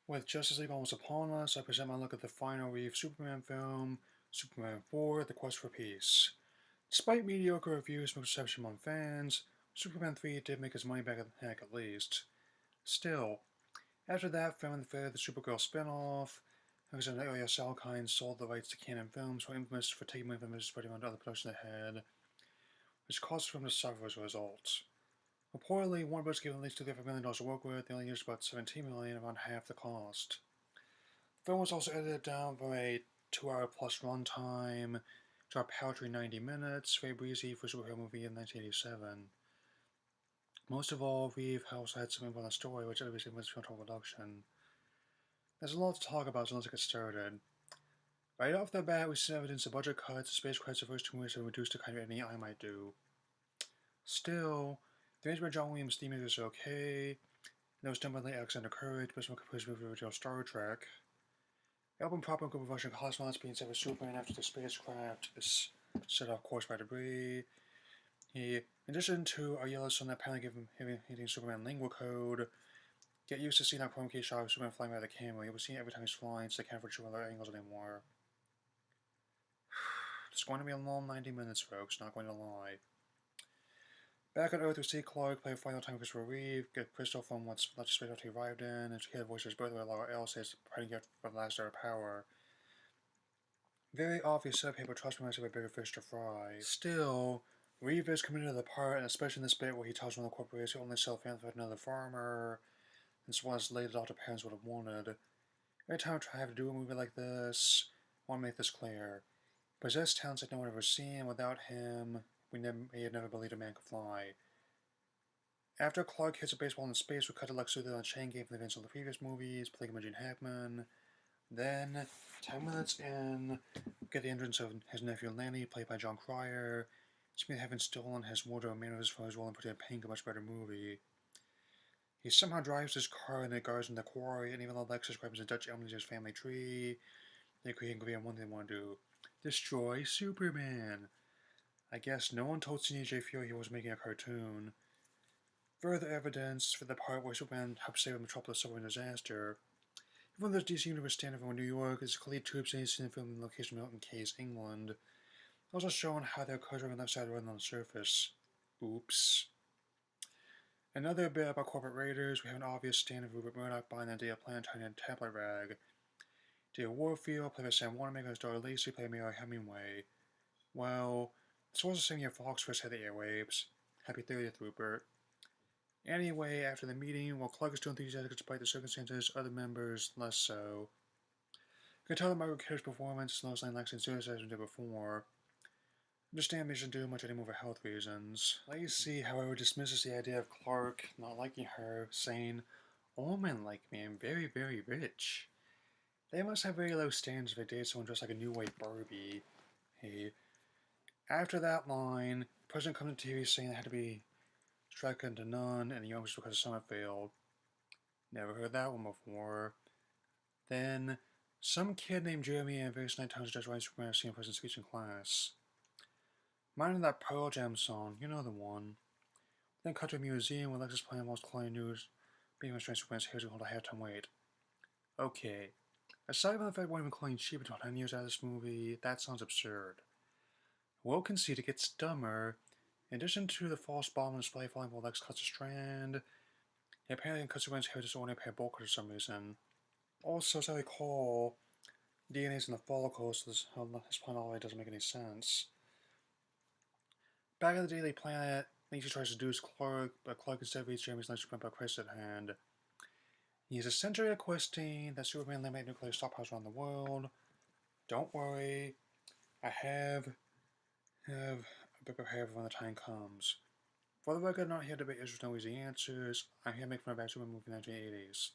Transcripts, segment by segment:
With Justice League almost upon us, I present my look at the final Reeve Superman film, Superman 4: The Quest for Peace. Despite mediocre reviews and reception among fans, Superman 3 did make his money back at least. Still, after that film and the failure of the Supergirl spin-off, Alexander A.S. Salkind sold the rights to Canon Films, who were infamous for taking money from his spreading on other productions ahead, which caused him to suffer as a result. Reportedly, Warner Bros. Gave him at least $2.5 million to work with. They only used about $17 million, around half the cost. The film was also edited down for a 2-hour plus runtime to a paltry 90 minutes, very breezy for a superhero movie in 1987. Most of all, Reeve also had some input on the story, which everybody was total production. There's a lot to talk about, so let's get started. Right off the bat, we see evidence of budget cuts, the space credits of the first 2 movies have reduced to kind of anything I might do. Still, the range by John Williams' theme music is okay, and it was done by Alexander Courage, based on his movie original Star Trek. The album proper group of Russian cosmonauts being sent with Superman after the spacecraft is set off course by debris. He, in addition to a yellow sun that apparently hitting Superman lingua code, get used to seeing that chroma key shot of Superman flying by the camera. He was seeing it every time he's flying, so they can't shoot other angles anymore. It's going to be a long 90 minutes, folks, not going to lie. Back on Earth, we see Clark play a final time with Christopher Reeve, get Crystal from what's left of space after he arrived in, and she hears voices both where Laura L says, trying to get for the last hour of power. Very obvious setup here, but trust me, I have a bigger fish to fry. Still, Reeve is committed to the part, and especially in this bit where he tells one of the corporations he only sell fans with another farmer, and so as laid it out to parents would have wanted. Every time I have to do a movie like this, I want to make this clear. Possessed talents like no one ever seen. Without him, we had never believed a man could fly. After Clark hits a baseball in space, we cut to Lex Luthor on a chain game from the events of the previous movies, playing by Gene Hackman. Then, 10 minutes in, we get the entrance of his nephew Lanny, played by John Cryer. Seeming to having stolen his wardrobe manners for his role in putting Pink a much better movie. He somehow drives his car and it guards in the quarry, and even though Lex describes a Dutch elm as his family tree, they agree on one thing they want to do: destroy Superman. I guess no one told Sidney J. Fury he was making a cartoon. Further evidence for the part where Superman helps save Metropolis from a disaster. Even though DC Universe standard for New York is clearly tubes and seen filmed in location Milton Keynes, England, also showing how their cars are on the left side rather than on the surface. Oops. Another bit about corporate raiders, we have an obvious stand of Rupert Murdoch buying the Data Planetarian tablet rag. Dale Warfield, played by Sam Wanamaker's daughter Lacey, played by Mary Hemingway. Well, this was the same year Fox first had the airwaves. Happy 30th, Rupert. Anyway, after the meeting, while Clark is still enthusiastic despite the circumstances, other members less so. You can tell that Margaret Kerr's performance is less lacks enthusiasm than did before. Understand they shouldn't do much anymore for health reasons. Lacey, however, dismisses the idea of Clark not liking her, saying, "All men like me, I'm very, very rich." They must have very low standards if they date someone dressed like a new white Barbie. Hey. After that line, the president comes to TV saying they had to be stricken to none, and the youngsters because the summit failed. Never heard that one before. Then, some kid named Jeremy and various nighttime just writing Superman seen a president's speech in class. Minding that Pearl Jam song, you know the one. Then cut to a museum where Lex is playing whilst Clay News being restrained Superman's hair to hold a half-time wait. Okay. Aside from the fact why even calling cheap until 10 years out of this movie, that sounds absurd. Will concede it gets dumber. In addition to the false bomb display falling while Lex cuts a strand, he apparently cuts Superman's hair just ordinary pair of bulk for some reason. Also, as I recall, DNA's in the follicles, so his plan already doesn't make any sense. Back at the Daily Planet, Lacey tries to seduce Clark, but Clark instead reads Jeremy's lunch about Christ at hand. He is essentially requesting that Superman eliminate nuclear stockpiles around the world. Don't worry, I have a book prepared for when the time comes. For the record, I'm not here to debate issues with no easy answers. I'm here to make fun of a Superman movie in the 1980s.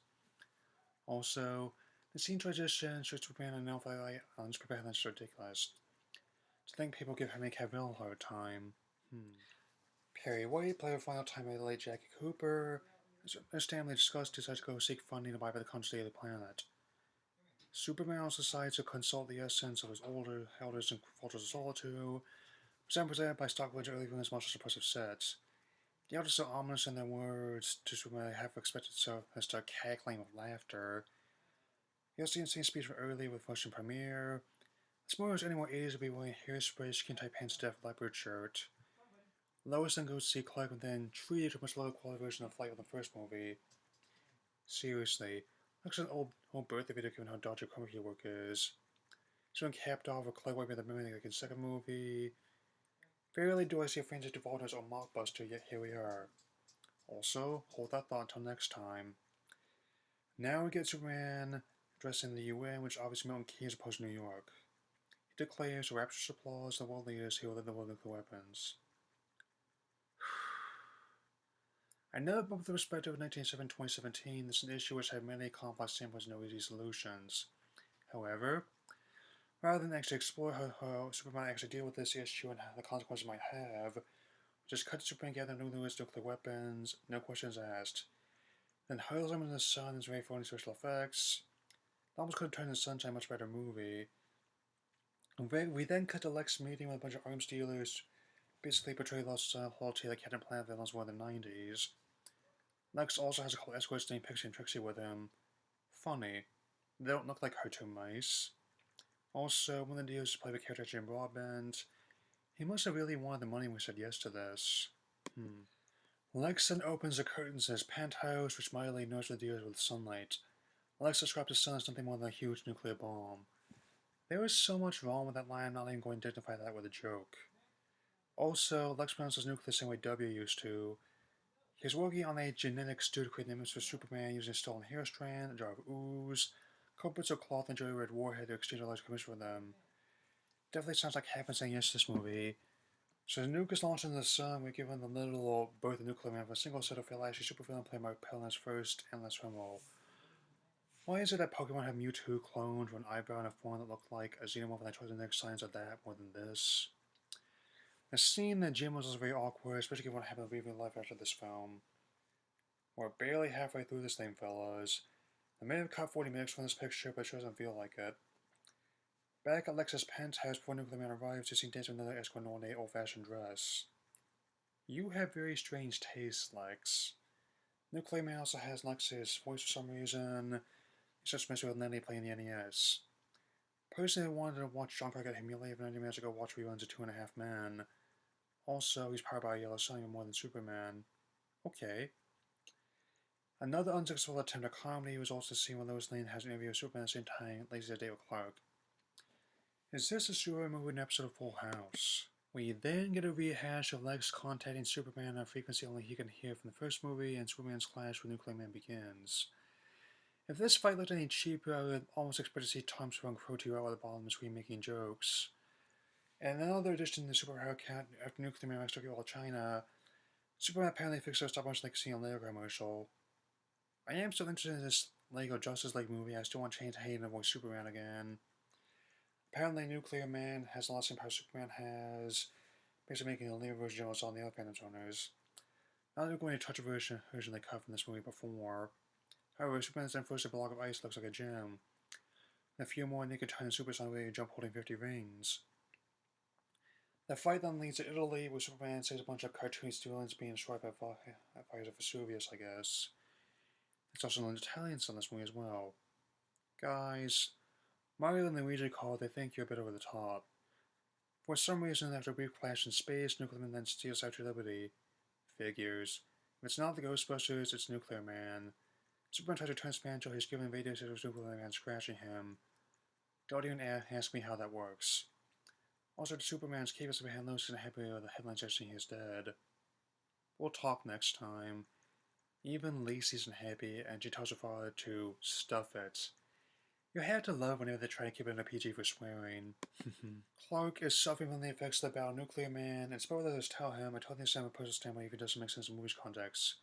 Also, the scene transition shows Superman and Alpha Light on Superman is ridiculous. To think people give Henry Cavill a hard time. Perry White, played for final time by the late Jackie Cooper, as family discussed, decides to go seek funding to buy by the country of the planet. Superman also decides to consult the essence of his older elders and Fortress of Solitude, presented by Stockbridge early in his most impressive sets. The elders are so ominous in their words to Superman I have expected so as to start cackling with laughter. You'll see insane speech from early with motion premiere. As more as anyone 80s will be wearing hairspray, skin tight pants, deaf leopard shirt. Lois then goes to see Clark and then treated to a much lower quality version of Flight of the first movie. Seriously, looks like an old birthday video given how dodgy comedy work is. It's been capped off with Clark wiping the memory like in the second movie. Rarely do I see a franchise devolve as a mockbuster, yet here we are. Also, hold that thought until next time. Now we get Superman addressing the UN, which obviously Milton Keynes opposed to New York. He declares rapturous applause the world leaders he will live the world nuclear weapons. I know that with the perspective of 2017, this is an issue which had many complex standpoints and no easy solutions. However, rather than actually explore how Superman actually deal with this issue and the consequences it might have, just cut Superman gather nuclear weapons, no questions asked. Then hurls him into the sun and is ready for any special effects. That almost could have turned the Sunshine a much better movie. We then cut to Lex meeting with a bunch of arms dealers, basically portray lost loyalty like Captain Planet villains were in the 90s. Lex also has a couple escorts named Pixie and Trixie with him. Funny. They don't look like cartoon mice. Also, one of the dealers played the character Jim Broadbent. He must have really wanted the money when we said yes to this. Lex then opens the curtains in his penthouse, which mightily ignores the dealers with sunlight. Lex describes the sun as nothing more than a huge nuclear bomb. There is so much wrong with that line, I'm not even going to dignify that with a joke. Also, Lex pronounces nuclear the same way W used to. He's working on a genetic stew to create an image for Superman using a stolen hair strand, a jar of ooze, couple bits of cloth, and Joey Red Warhead to exchange a large commission for them. Definitely sounds like Happen saying yes to this movie. So the nuke is launched into the sun, we're given the little birth of Nuclear Man with a single set of flashy supervillain played by Pellin's first endless Rimmel. Why is it that Pokemon have Mewtwo cloned with an eyebrow and a form that looked like a Xenomorph and I chose the next signs of that more than this? The scene in the gym was also very awkward, especially given what happened in real life after this film. We're barely halfway through this thing, fellas. I may have cut 40 minutes from this picture, but it sure doesn't feel like it. Back at Lex's penthouse before Nuclear Man arrives, you see dancing with another escort in an ornate old-fashioned dress. You have very strange tastes, Lex. Nuclear Man also has Lex's voice for some reason. He starts messing with Lenny playing the NES. Personally, I wanted to watch Jean-Claude get humiliated, but I managed to go watch reruns of 2.5 Men. Also, he's powered by a yellow sun even more than Superman. Okay. Another unsuccessful attempt at comedy was also seen when Lois Lane has an interview with Superman at the same time, lazy date with Clark. Is this a Superman movie in an episode of Full House? We then get a rehash of Lex contacting Superman on a frequency only he can hear from the first movie, and Superman's clash with Nuclear Man begins. If this fight looked any cheaper, I would almost expect to see Tom Strong crow to out of the bottom of the screen making jokes. And another addition to the Superhero Cat after Nuclear Man wrecks Tokyo all China, Superman apparently fixed those stop motion like seeing a Lego commercial. I am still interested in this Lego Justice League movie. I still want Channing Tatum to voice Superman again. Apparently, Nuclear Man has the same power Superman has, basically making a Leo version of all the other Phantom owners. Not that we're going to touch a version they cut from this movie before. However, Superman's then first block of ice looks like a gem. And a few more naked Titan Supersonic ready to jump holding 50 rings. The fight then leads to Italy, where Superman saves a bunch of cartoon villains being destroyed by fires of Vesuvius, I guess. It's also an Italian in this movie as well. Guys, Mario and Luigi called, they think you're a bit over the top. For some reason, after a brief clash in space, Nuclear Man then steals Statue of Liberty. Figures. If it's not the Ghostbusters, it's Nuclear Man. Superman tries to turn Spancho, he's given radio signals to Nuclear Man scratching him. Don't even ask me how that works. Also, the Superman's cape is behind Lois and happy with the headlines suggesting he's dead. We'll talk next time. Even Lacey isn't happy, and she tells her father to stuff it. You have to love whenever they try to keep it in a PG for swearing. Clark is suffering from the effects of the battle Nuclear Man, and spoilers tell him, I totally understand from a personal standpoint if it doesn't make sense in movie's context.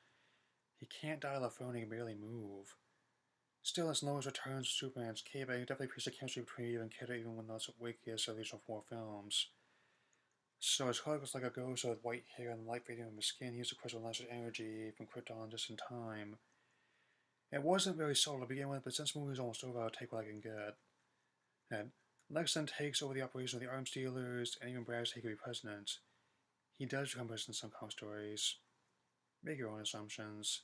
He can't dial the phone, he can barely move. Still, as Lois returns to Superman's cape, I definitely appreciate the chemistry between you and Kidder even when those weakest of the original 4 films. So his Clark looks like a ghost with white hair and light fading from his skin. He used to crystal electric energy from Krypton just in time. It wasn't very solid to begin with, but since the movie is almost over, I'll take what I can get. And Lex then takes over the operation of the arms dealers, and even brags he could be president. He does become president in some comic stories. Make your own assumptions.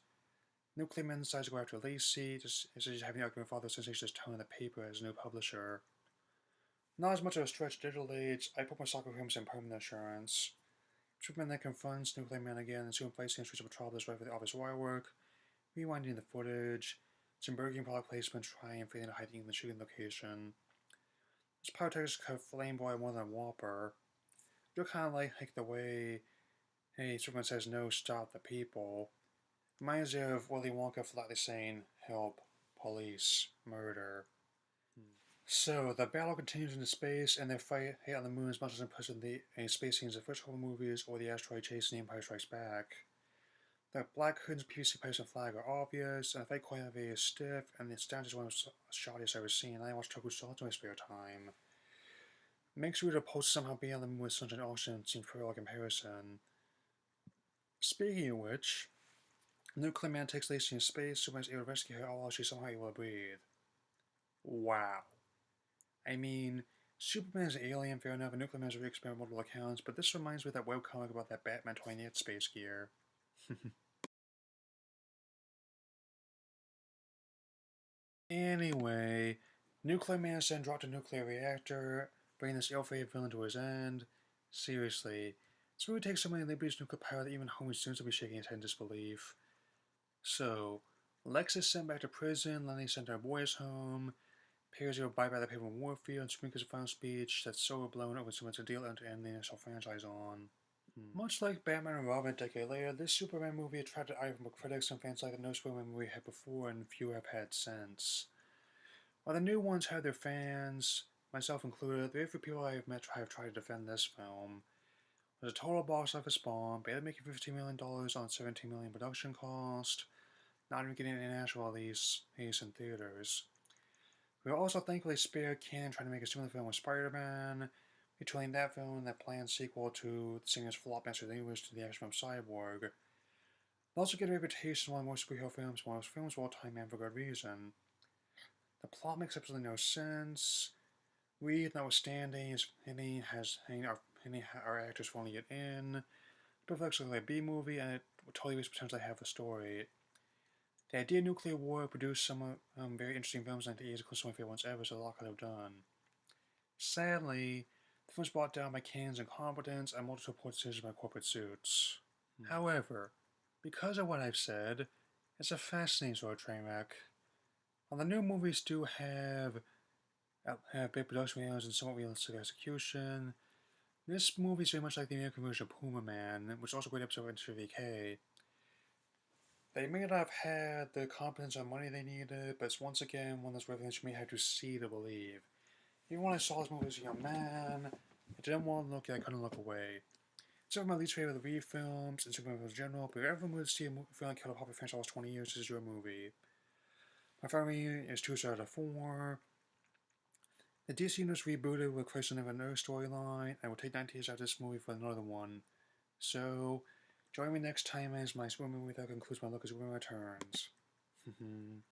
Nuclear Man decides to go after Lacey, just instead of having an argument with father since he's just telling the paper as a new publisher. Not as much of a stretch digitally, I put my soccer films in permanent insurance. Superman then confronts Nuclear Man again and soon plays the streets of Metropolis right for the office wire work, rewinding the footage, some burgeoning product placement trying failing to hide the England shooting location. This pyrotechnics cut flame boy more than a whopper. You're kind of like the way, hey, Superman says no, stop the people. Reminds you of Willy Wonka flatly saying, help, police, murder. So, the battle continues into space, and they fight on the moon as much as impressive in the space scenes of first couple movies or the asteroid chase in Empire Strikes Back. The Black Hood's PVC pipes and flag are obvious, and the fight choreography is stiff, and the stunts is one of the shottiest I've ever seen, and I watch Tokusatsu in my spare time. Makes Rita post somehow being on the moon with Sunshine Ocean seem for a comparison. Speaking of which, Nuclear Man takes Lacey in space, Superman's able to rescue her, all while she's somehow able to breathe. Wow. I mean, Superman's an alien, fair enough, and Nuclear Man's really experimental accounts, but this reminds me of that webcomic about that Batman 28 space gear. Anyway, Nuclear Man is then dropped a nuclear reactor, bringing this ill-fated villain to his end. Seriously, this movie takes so many liberties with nuclear power that even Homer seems to be shaking his head in disbelief. So, Lex is sent back to prison, Lenny sent to her boys' home, Perry's able to buy by the paper in Warfield, and Sprinklers a final speech that's so overblown it was so much a deal to end the initial franchise on. Much like Batman and Robin a decade later, this Superman movie attracted ire from critics and fans like no Superman movie had before and few have had since. While the new ones had their fans, myself included, the very few people I have met have tried to defend this film. It was a total box office bomb, barely making $15 million on $17 million production cost, not even getting an international release in theaters. We were also thankfully spared Canon trying to make a similar film with Spider-Man, between that film and that planned sequel to the singer's flop Master of the Universe to the action film Cyborg. It also get a reputation as one of the most superhero films, one of those films of all time, and for good reason. The plot makes absolutely no sense. Reed, notwithstanding, is hinting our actors finally get in. It reflects like a B movie, and it totally wastes potential they have the story. The idea of nuclear war produced some very interesting films in the 80s, including some of my favorite ones ever, so a lot could have done. Sadly, the film was brought down by Canon's incompetence and multiple poor decisions by corporate suits. However, because of what I've said, it's a fascinating sort of train wreck. While the new movies do have big production values and somewhat realistic execution, this movie is very much like the American version of Puma Man, which is also a great episode of VK. They may not have had the competence or money they needed, but it's once again one of those revelations you may have to see to believe. Even when I saw this movie as a young man, I didn't want to look, I couldn't look away. It's one of my least favorite of the Reeve films and Superman films in general, but if ever moved to see a film like killed a popular franchise last 20 years, this is your movie. My favorite is 2 stars out of 4. The DC Universe rebooted with Crisis on Infinite Earth storyline, and will take 90 years out of this movie for another one. So, join me next time as my Superman movie that concludes my look as Superman returns.